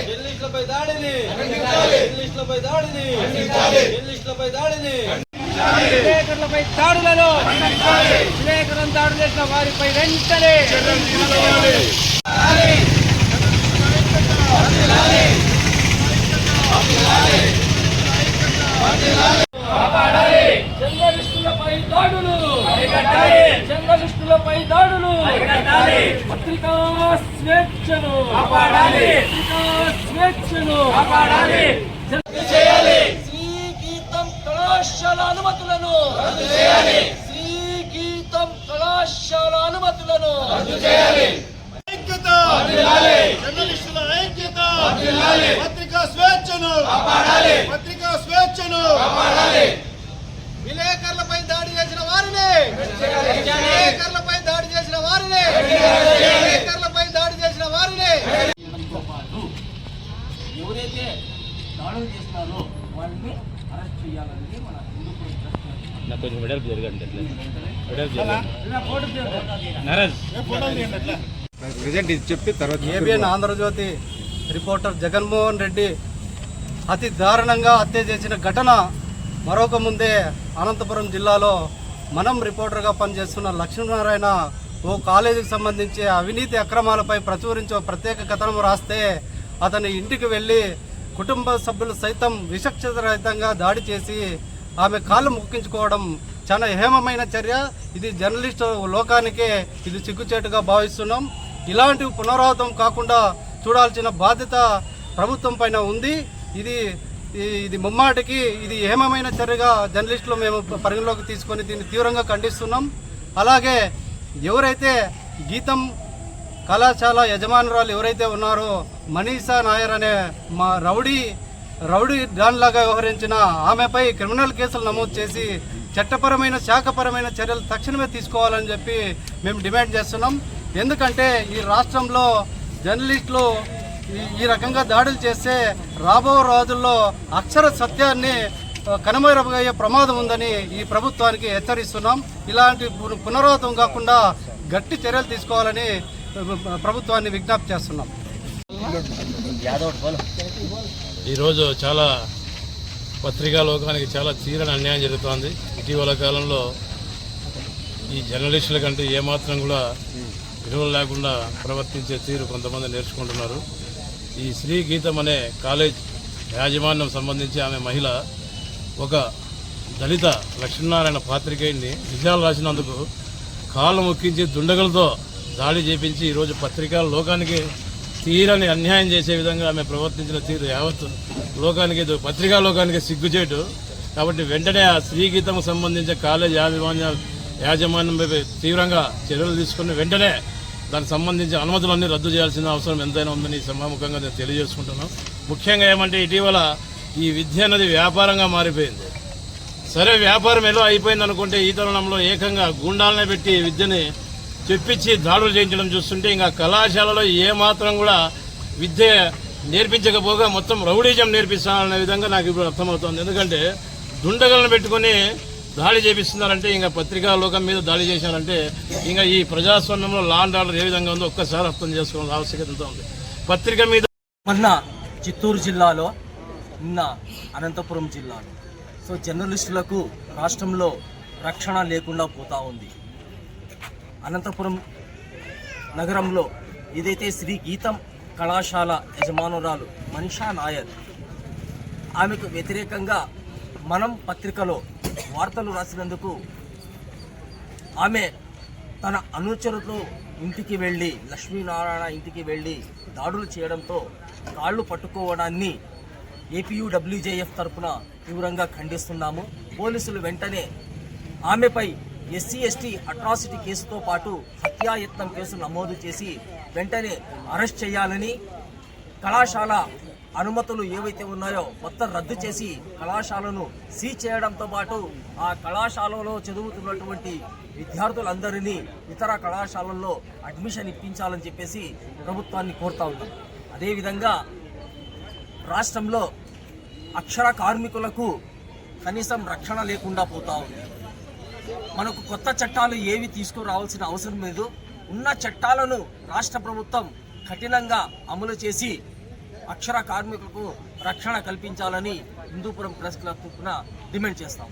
జర్నలిస్టులపై దాడిని జర్నలిస్టులపై దాడిని జర్నలిస్టులపై దాడిని విలేకరులపై దాడులను విలేకరులను దాడులు చేసిన వారిపై వెంటనే జర్నలిస్టులపై దాడులు జర్నలిస్టులపై దాడులు పత్రికా స్వేచ్ఛను పత్రికా స్వేచ్ఛను శ్రీ గీతం కళాశాల అనుమతులను శ్రీ గీతం కళాశాల అనుమతులను జర్నలిస్టుల ఐక్యత పత్రికా స్వేచ్ఛను పత్రికా స్వేచ్ఛను విలేకరులపై దాడి చేసిన వారిని విలేకరులపై దాడి చేసిన వారిని విలేకరులపై దాడి చేసిన వారిని ఎవరైతే దాడులు చేస్తున్నారో వాళ్ళని అరెస్ట్ చేయాలని మన హిందూ కొంచెం వెడల్పు జరగండి చెప్పి తర్వాత ఏబిఎన్ ఆంధ్రజ్యోతి రిపోర్టర్ జగన్మోహన్ రెడ్డి అతి దారుణంగా హత్య చేసిన ఘటన మరొక ముందే అనంతపురం జిల్లాలో మనం రిపోర్టర్గా పనిచేస్తున్న లక్ష్మీనారాయణ ఓ కాలేజీకి సంబంధించి అవినీతి అక్రమాలపై ప్రచురించే ప్రత్యేక కథనం రాస్తే అతని ఇంటికి వెళ్ళి కుటుంబ సభ్యులు సైతం విచక్షణరహితంగా దాడి చేసి ఆమె కాళ్ళు మొక్కించుకోవడం చాలా హేమమైన చర్య. ఇది జర్నలిస్టు లోకానికే ఇది సిగ్గుచేటుగా భావిస్తున్నాం. ఇలాంటివి పునరావృతం కాకుండా చూడాల్సిన బాధ్యత ప్రభుత్వం పైన ఉంది. ఇది ముమ్మాటికి ఇది హేమమైన చర్యగా జర్నలిస్టులు మేము పరిగణలోకి తీసుకొని దీన్ని తీవ్రంగా ఖండిస్తున్నాం. అలాగే ఎవరైతే గీతం కళాశాల యజమానురాలు ఎవరైతే ఉన్నారో మనీషా నాయర్ అనే మా రౌడీ డాన్లాగా వ్యవహరించిన ఆమెపై క్రిమినల్ కేసులు నమోదు చేసి చట్టపరమైన శాఖపరమైన చర్యలు తక్షణమే తీసుకోవాలని చెప్పి మేము డిమాండ్ చేస్తున్నాం. ఎందుకంటే ఈ రాష్ట్రంలో జర్నలిస్టులు ఈ రకంగా దాడులు చేస్తే రాబో రోజుల్లో అక్షర సత్యాన్ని కనుమరుగయ్యే ప్రమాదం ఉందని ఈ ప్రభుత్వానికి హెచ్చరిస్తున్నాం. ఇలాంటి పునరావృతం కాకుండా గట్టి చర్యలు తీసుకోవాలని ప్రభుత్వాన్ని విజ్ఞప్తి చేస్తున్నాం. ఈరోజు చాలా పత్రికా లోకానికి చాలా తీరని అన్యాయం జరుగుతోంది. ఇటీవల కాలంలో ఈ జర్నలిస్టుల కంటే ఏమాత్రం కూడా విలువ లేకుండా ప్రవర్తించే తీరు కొంతమంది నేర్చుకుంటున్నారు. ఈ శ్రీ గీతం అనే కాలేజ్ యాజమాన్యం సంబంధించి ఆమె మహిళ ఒక దళిత లక్ష్మీనారాయణ పాత్రికేయుడిని నిజాలు రాసినందుకు కాళ్ళు మొక్కించి దుండగులతో దాడి చేపించి ఈరోజు పత్రికా లోకానికి తీరని అన్యాయం చేసే విధంగా ఆమె ప్రవర్తించిన తీరు యావత్ లోకానికి పత్రికా లోకానికి సిగ్గుచేటు. కాబట్టి వెంటనే ఆ శ్రీ గీతకు సంబంధించిన కాలేజ్ యాజమాన్యంపై తీవ్రంగా చర్యలు తీసుకుని వెంటనే దానికి సంబంధించిన అనుమతులన్నీ రద్దు చేయాల్సిన అవసరం ఎంతైనా ఉందని సభాముఖంగా నేను తెలియజేసుకుంటున్నాను. ముఖ్యంగా ఏమంటే ఇటీవల ఈ విద్య అన్నది వ్యాపారంగా మారిపోయింది. సరే వ్యాపారం ఎలా అయిపోయింది అనుకుంటే ఈ తరుణంలో ఏకంగా గూండాలనే పెట్టి విద్యని చెప్పించి దాడులు చేయించడం చూస్తుంటే ఇంకా కళాశాలలో ఏమాత్రం కూడా విద్య నేర్పించకపోగా మొత్తం రౌడీజం నేర్పిస్తాననే విధంగా నాకు ఇప్పుడు అర్థమవుతుంది. ఎందుకంటే దుండగలను పెట్టుకొని దాడి చేపిస్తున్నారంటే ఇంకా పత్రికా లోకం మీద దాడి చేశారంటే ఇంకా ఈ ప్రజాస్వామ్యంలో లా అండ్ ఆర్డర్ ఏ విధంగా ఉందో ఒక్కసారి అర్థం చేసుకోవాల్సిన ఆవశ్యకత ఉంది. పత్రిక మీద మొన్న చిత్తూరు జిల్లాలో, నిన్న అనంతపురం జిల్లాలో జర్నలిస్టులకు రాష్ట్రంలో రక్షణ లేకుండా పోతా ఉంది. అనంతపురం నగరంలో ఏదైతే శ్రీ గీతం కళాశాల యజమానురాలు మనీషా నాయర్ ఆమెకు వ్యతిరేకంగా మనం పత్రికలో వార్తలు రాసినందుకు ఆమె తన అనుచరులతో ఇంటికి వెళ్ళి లక్ష్మీనారాయణ ఇంటికి వెళ్ళి దాడులు చేయడంతో కాళ్ళు పట్టుకోవడాన్ని ఏపీయూడబ్ల్యూజేఎఫ్ తరఫున తీవ్రంగా ఖండిస్తున్నాము. పోలీసులు వెంటనే ఆమెపై ఎస్సీ/ఎస్టీ అట్రాసిటీ కేసుతో పాటు హత్యాయత్నం కేసు నమోదు చేసి వెంటనే అరెస్ట్ చేయాలని, కళాశాల అనుమతులు ఏవైతే ఉన్నాయో మొత్తం రద్దు చేసి కళాశాలను సీజ్ చేయడంతో పాటు ఆ కళాశాలలో చదువుతున్నటువంటి విద్యార్థులందరినీ ఇతర కళాశాలల్లో అడ్మిషన్ ఇప్పించాలని చెప్పేసి ప్రభుత్వాన్ని కోరుతా ఉన్నాం. అదేవిధంగా రాష్ట్రంలో అక్షర కార్మికులకు కనీసం రక్షణ లేకుండా పోతా ఉంది. మనకు కొత్త చట్టాలు ఏవి తీసుకురావాల్సిన అవసరం లేదు. ఉన్న చట్టాలను రాష్ట్ర ప్రభుత్వం కఠినంగా అమలు చేసి అక్షర కార్మికులకు రక్షణ కల్పించాలని హిందూపురం ప్రెస్ క్లబ్ తరపున డిమాండ్ చేస్తాం.